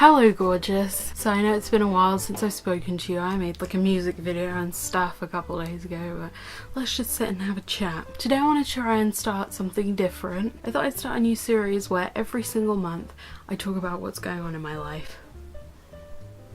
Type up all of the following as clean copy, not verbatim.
Hello gorgeous. So I know it's been a while since I've spoken to you. I made like a music video and stuff a couple of days ago, but let's just sit and have a chat. Today I want to try and start something different. I thought I'd start a new series where every single month I talk about what's going on in my life.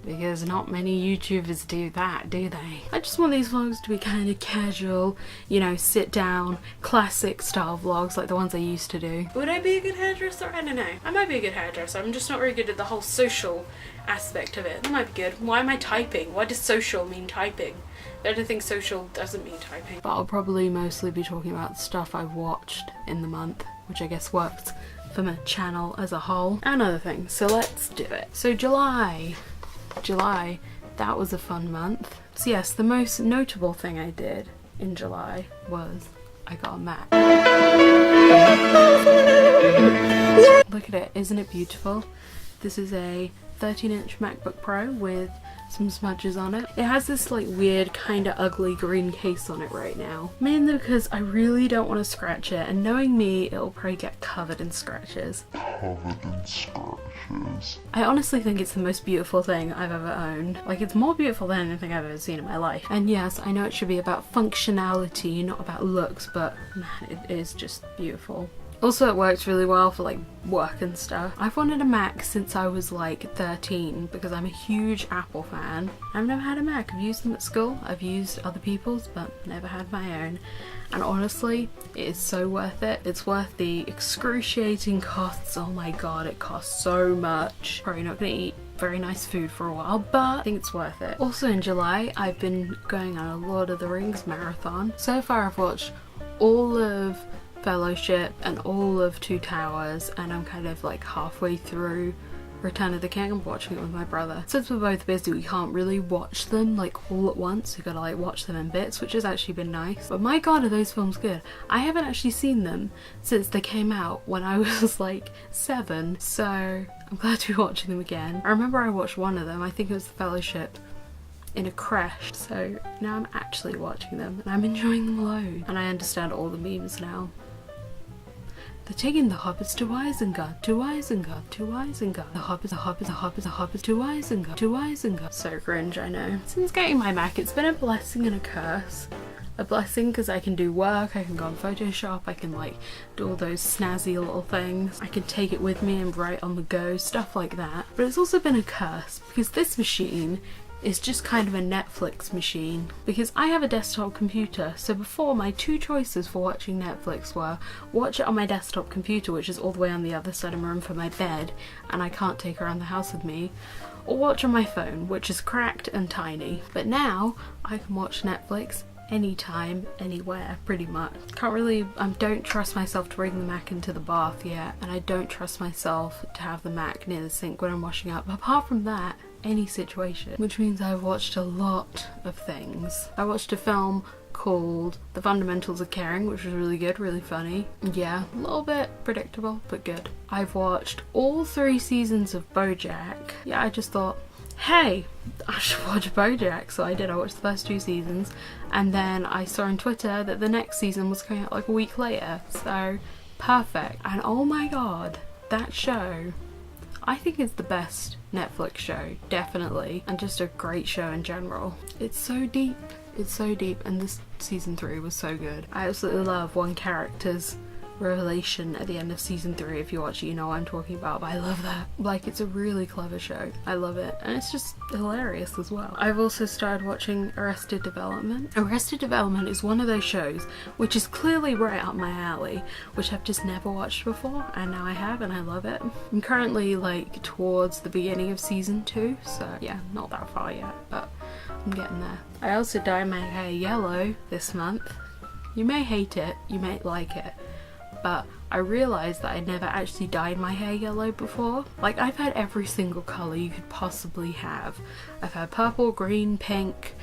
Because not many YouTubers do that, do they? I just want these vlogs to be kind of casual, you know, sit down, classic style vlogs like the ones I used to do. Would I be a good hairdresser? I don't know. I might be a good hairdresser. I'm just not very good at the whole social aspect of it. That might be good. Why am I typing? Why does social mean typing? I don't think social doesn't mean typing. But I'll probably mostly be talking about stuff I've watched in the month, which I guess works for my channel as a whole, and other things. So let's do it. So July, that was a fun month. So yes, the most notable thing I did in July was I got a Mac. Look at it, isn't it beautiful? This is a 13-inch MacBook Pro with some smudges on it. It has this like weird kind of ugly green case on it right now, mainly because I really don't want to scratch it, and knowing me, it'll probably get covered in scratches. I honestly think it's the most beautiful thing I've ever owned. Like, it's more beautiful than anything I've ever seen in my life. And yes, I know it should be about functionality, not about looks, but man, it is just beautiful. Also, it works really well for like work and stuff. I've wanted a Mac since I was like 13 because I'm a huge Apple fan. I've never had a Mac. I've used them at school, I've used other people's, but never had my own. And honestly, it is so worth it. It's worth the excruciating costs. Oh my god, it costs so much. Probably not gonna eat very nice food for a while, but I think it's worth it. Also in July, I've been going on a Lord of the Rings marathon. So far I've watched all of Fellowship and all of Two Towers, and I'm kind of like halfway through Return of the King. I'm watching it with my brother. Since we're both busy, we can't really watch them like all at once. We gotta like watch them in bits, which has actually been nice. But my god, are those films good. I haven't actually seen them since they came out when I was like 7, so I'm glad to be watching them again. I remember I watched one of them, I think it was The Fellowship, in a crash, so now I'm actually watching them and I'm enjoying them loads. And I understand all the memes now. They're taking the hobbits to Isengard, to Isengard, to Isengard. The hobbits, the hobbits, the hobbits, the hobbits to Isengard, to Isengard. So cringe, I know. Since getting my Mac, it's been a blessing and a curse. A blessing because I can do work, I can go on Photoshop, I can like do all those snazzy little things. I can take it with me and write on the go, stuff like that. But it's also been a curse because this machine is just kind of a Netflix machine, because I have a desktop computer. So before, my two choices for watching Netflix were watch it on my desktop computer, which is all the way on the other side of my room for my bed and I can't take around the house with me, or watch on my phone, which is cracked and tiny. But now I can watch Netflix anytime, anywhere, pretty much. Can't really, don't trust myself to bring the Mac into the bath yet, and I don't trust myself to have the Mac near the sink when I'm washing up. Apart from that, any situation. Which means I've watched a lot of things. I watched a film called The Fundamentals of Caring, which was really good, really funny. Yeah, a little bit predictable, but good. I've watched all 3 seasons of BoJack. Yeah, I just thought, hey, I should watch BoJack, so I did. I watched the first 2 seasons, and then I saw on Twitter that the next season was coming out like a week later, so perfect. And oh my god, that show, I think it's the best Netflix show, definitely, and just a great show in general. It's so deep, and this season 3 was so good. I absolutely love one character's revelation at the end of season 3. If you watch it, you know what I'm talking about, but I love that. Like, it's a really clever show. I love it, and it's just hilarious as well. I've also started watching Arrested Development. Arrested Development is one of those shows which is clearly right up my alley, which I've just never watched before, and now I have, and I love it. I'm currently like towards the beginning of season 2, so yeah, not that far yet, but I'm getting there. I also dyed my hair yellow this month. You may hate it, you may like it, but I realised that I'd never actually dyed my hair yellow before. Like, I've had every single colour you could possibly have. I've had purple, green, pink,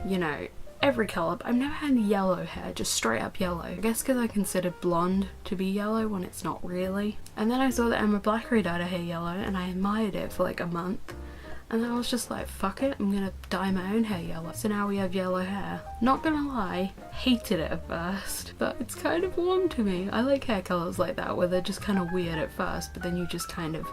you know, every colour, but I've never had yellow hair, just straight up yellow. I guess because I considered blonde to be yellow when it's not really. And then I saw that Emma Blackery dyed her hair yellow and I admired it for like a month. And I was just like, fuck it, I'm gonna dye my own hair yellow. So now we have yellow hair. Not gonna lie, hated it at first, but it's kind of warm to me. I like hair colours like that, where they're just kind of weird at first, but then you just kind of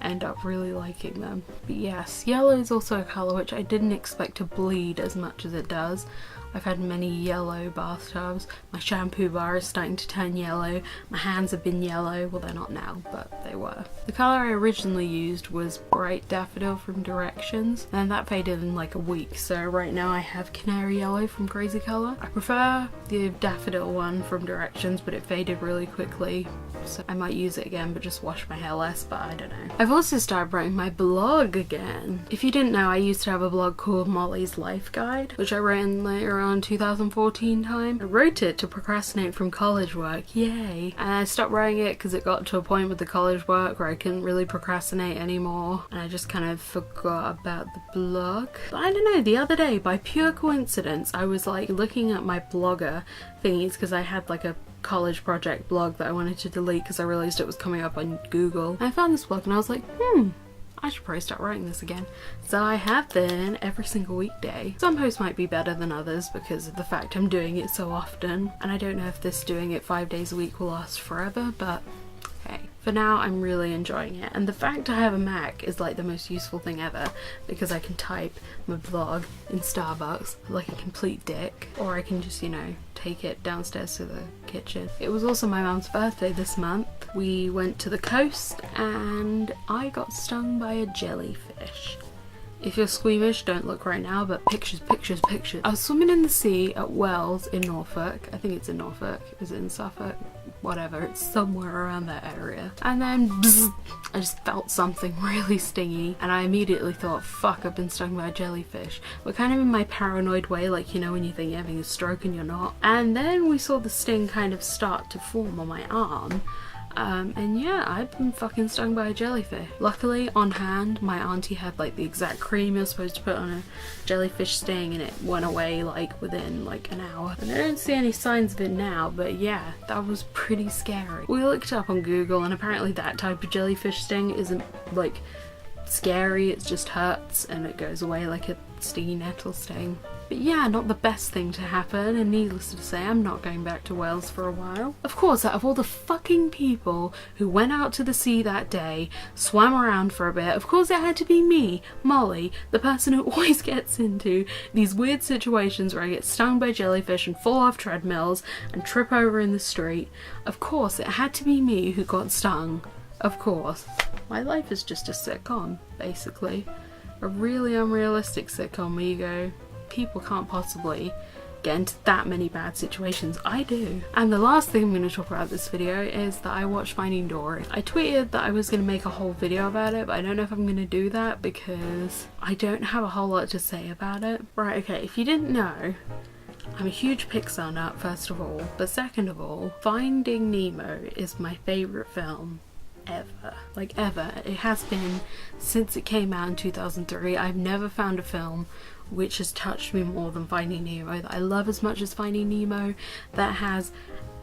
end up really liking them. But yes, yellow is also a colour which I didn't expect to bleed as much as it does. I've had many yellow bathtubs. My shampoo bar is starting to turn yellow. My hands have been yellow. Well, they're not now, but they were. The colour I originally used was Bright Daffodil from Directions, and that faded in like a week. So right now I have Canary Yellow from Crazy Colour. I prefer the Daffodil one from Directions, but it faded really quickly. So I might use it again, but just wash my hair less, but I don't know. I've also started writing my blog again. If you didn't know, I used to have a blog called Molly's Life Guide, which I wrote in like around 2014 time. I wrote it to procrastinate from college work, yay. And I stopped writing it because it got to a point with the college work where I couldn't really procrastinate anymore, and I just kind of forgot about the blog. But I don't know, the other day, by pure coincidence, I was like looking at my blogger thingies because I had like a college project blog that I wanted to delete because I realized it was coming up on Google. And I found this blog and I was like, I should probably start writing this again. So I have been every single weekday. Some posts might be better than others because of the fact I'm doing it so often, and I don't know if this doing it 5 days a week will last forever, but hey. For now, I'm really enjoying it, and the fact I have a Mac is like the most useful thing ever because I can type my blog in Starbucks like a complete dick, or I can just, you know, take it downstairs to the kitchen. It was also my mum's birthday this month. We went to the coast and I got stung by a jellyfish. If you're squeamish, don't look right now, but pictures, pictures, pictures. I was swimming in the sea at Wells in Norfolk. I think it's in Norfolk. Is it in Suffolk? Whatever, it's somewhere around that area. And then bzz, I just felt something really stingy and I immediately thought, fuck, I've been stung by a jellyfish. But kind of in my paranoid way, like, you know, when you think you're having a stroke and you're not. And then we saw the sting kind of start to form on my arm. And yeah, I've been fucking stung by a jellyfish. Luckily, on hand, my auntie had like the exact cream you're supposed to put on a jellyfish sting, and it went away like within like an hour. And I don't see any signs of it now, but yeah, that was pretty scary. We looked up on Google and apparently that type of jellyfish sting isn't like scary, it just hurts and it goes away like a stingy nettle sting. But yeah, not the best thing to happen, and needless to say, I'm not going back to Wales for a while. Of course, out of all the fucking people who went out to the sea that day, swam around for a bit, of course it had to be me, Molly, the person who always gets into these weird situations where I get stung by jellyfish and fall off treadmills and trip over in the street. Of course, it had to be me who got stung. Of course. My life is just a sitcom, basically. A really unrealistic sitcom where you go, people can't possibly get into that many bad situations. I do. And the last thing I'm going to talk about this video is that I watched Finding Dory. I tweeted that I was going to make a whole video about it, but I don't know if I'm going to do that because I don't have a whole lot to say about it. Right, okay, if you didn't know, I'm a huge Pixar nut, first of all, but second of all, Finding Nemo is my favourite film ever. Like ever. It has been since it came out in 2003. I've never found a film which has touched me more than Finding Nemo, that I love as much as Finding Nemo, that has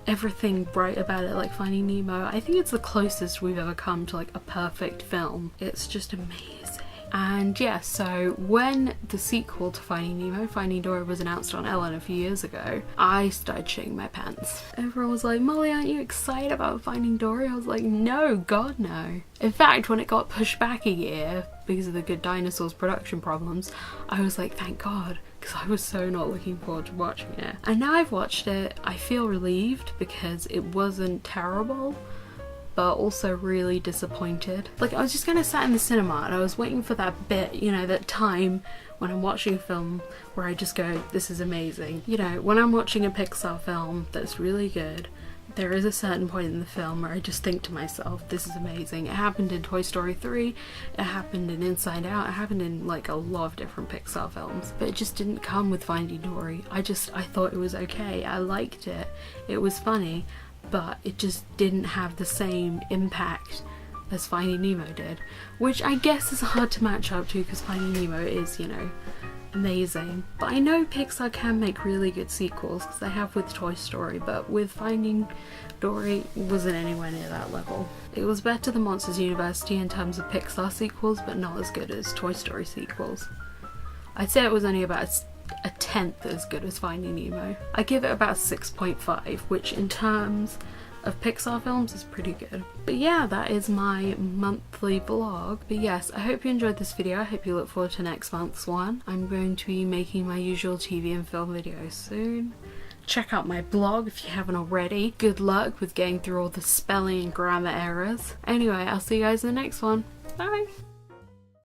everything bright about it like Finding Nemo. I think it's the closest we've ever come to like a perfect film. It's just amazing. And yeah, so when the sequel to Finding Nemo, Finding Dory, was announced on Ellen a few years ago, I started shitting my pants. Everyone was like, Molly, aren't you excited about Finding Dory? I was like, no, God no. In fact, when it got pushed back a year because of the Good Dinosaurs production problems, I was like, thank God, because I was so not looking forward to watching it. And now I've watched it, I feel relieved because it wasn't terrible, but also really disappointed. Like, I was just kind of sat in the cinema and I was waiting for that bit, you know, that time when I'm watching a film where I just go, this is amazing. You know, when I'm watching a Pixar film that's really good, there is a certain point in the film where I just think to myself, this is amazing. It happened in Toy Story 3, it happened in Inside Out, it happened in like a lot of different Pixar films, but it just didn't come with Finding Dory. I thought it was okay, I liked it, it was funny, but it just didn't have the same impact as Finding Nemo did, which I guess is hard to match up to because Finding Nemo is, you know, amazing. But I know Pixar can make really good sequels because they have with Toy Story, but with Finding Dory it wasn't anywhere near that level. It was better than Monsters University in terms of Pixar sequels, but not as good as Toy Story sequels. I'd say it was only about a tenth as good as Finding Nemo. I give it about 6.5, which in terms of Pixar films is pretty good. But yeah, that is my monthly vlog. But yes, I hope you enjoyed this video. I hope you look forward to next month's one. I'm going to be making my usual TV and film videos soon. Check out my blog if you haven't already. Good luck with getting through all the spelling and grammar errors. Anyway, I'll see you guys in the next one. Bye!